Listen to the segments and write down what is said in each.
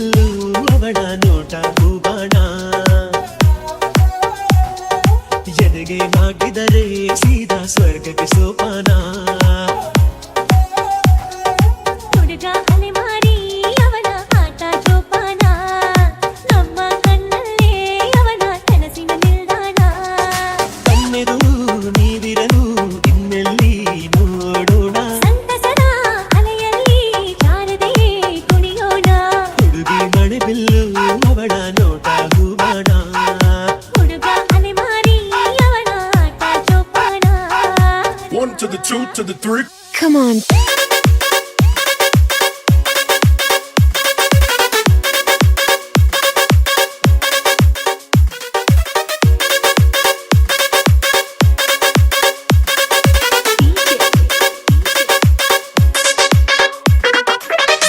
Bill ಅವಳ ನೋಟ ಹೂಬಾಣ ಎದೆಗೆ ನಾಟಿದರೆ ಸೀದಾ ಸ್ವರ್ಗಕ್ಕೆ ಸೋಪಾನ ಹುಡುಗ ಅಲೆಮಾರಿ ಅವನ ಆಟ ಜೋಪಾನ ನಮ್ಮ ಕಣ್ಣಲ್ಲೇ ಅವನ ಕನಸಿನ ನಿಲ್ದಾಣ ಕಣ್ಣೆದು ನೀವಿರಲು ಇನ್ನೆಲ್ಲಿ ನೋಡೋಣ ಸಂತಸದ ಅಲೆಯಲ್ಲಿ ಜಾರದೆ ಕುಣಿಯೋಣ ಹುಡುಗಿ ಮಳೆ ಬಿಲ್ಲು ಅವಳ ನೋಟ ಹೂಬಾಣ ಹುಡುಗ ಅಲೆಮಾರಿ ಅವನ ಆಟ ಜೋಪಾನ 1 to the 2 to the 3. Come on.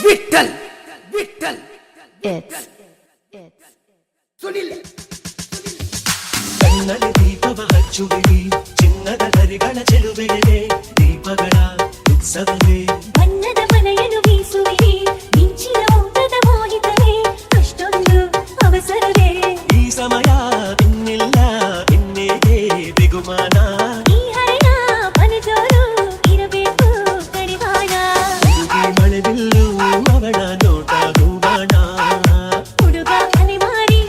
Vithal Vithal It's Sunil ಕಣ್ಣಲ್ಲಿ ದೀಪವ ಹಚ್ಚುವಿರಿ ಚಿನ್ನದ ಗರಿಗಳ ಚೆಲುವೆಗೆ ದೀಪಗಳ ಉತ್ಸವವೇ ಬಣ್ಣದ ಮನೆಯನ್ನು ಬೀಸುವಿರಿ ಮಿಂಚಿನ ಊಟದ ಮೋಹಿತವೇ ಅಷ್ಟೊಂದು ಅವಸರವೇ ಈ ಸಮಯ ಇನ್ನಿಲ್ಲ ಇನ್ನೇಗೆ ಬಿಗುಮಾನ ಈ ಹರಣ ಮನಜೋರು ಇರಬೇಕು ಕಡಿವಾಣ ಹುಡುಗಿ ಮಳೆ ಬಿಲ್ಲು ಅವಳ ನೋಟ ಹೂಬಾಣ ಹುಡುಗ ಅಲೆಮಾರಿ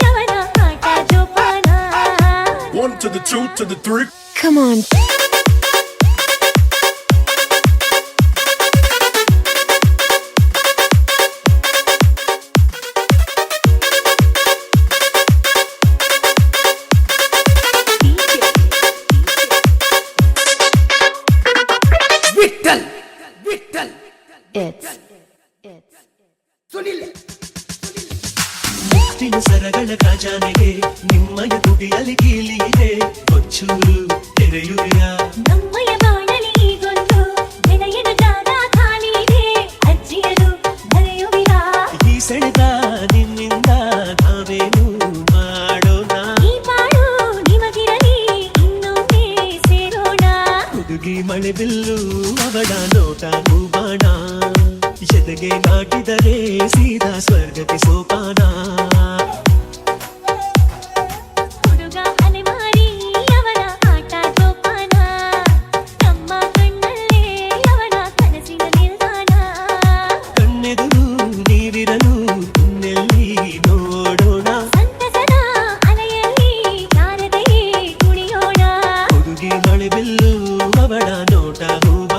ಅವನ ಆಟ ಜೋಪಾನ 1 to the 2 to the 3. Come on. Vithal Vithal It's Sunil ಮುತ್ತಿನ ಸರಗಳ ಖಜಾನೆಗೆ ನಿಮ್ಮಯ ತುಟಿಯಲ್ಲಿ ಕೀಲಿದೆ ಕೊಚ್ಚೂರು ತೆರೆಯುವಿಯ ನಮ್ಮಯ ಬಾಳಲಿ ಈಗೊಂದು ಬೆಳೆಯದ ಜಾಗ ಖಾಲಿ ಇದೆ ಅಜ್ಜಿಯರು ಬರೆಯುವಿರಾ ಈ ಸೆಳೆದ ನಿನ್ನಿಂದ ನಾವೇನು ಮಾಡೋಣ ಈ ಬಾಳು ನಿಮಗಿರಲಿ ಇನ್ನೊಮ್ಮೆ ಸೇರೋಣ ಹುಡುಗಿ ಮಳೆ ಬಿಲ್ಲು ಅವಳ ನೋಟ ಹೂಬಾಣ ಎದೆಗೆ ನಾಟಿದರೆ ಸೀದಾ ಸ್ವರ್ಗಕ್ಕೆ ಸೋಪಾನ ಹುಡುಗ ಅಲೆಮಾರಿ ಅವನ ಆಟ ಜೋಪಾನ ನಮ್ಮ ಕಣ್ಣಲ್ಲೇ ಅವನ ಕನಸಿನ ನಿಲ್ದಾಣ ಕಣ್ಣೆದುರು ನೀವಿರಲು ಇನ್ನೆಲ್ಲಿ ನೋಡೋಣ ಸಂತಸದ ಅಲೆಯಲ್ಲಿ ಜಾರದೆ ಕುಣಿಯೋಣ ಹುಡುಗಿ ಮಳೆ ಬಿಲ್ಲು ಅವಳ ನೋಟ ಹೂಬಾಣ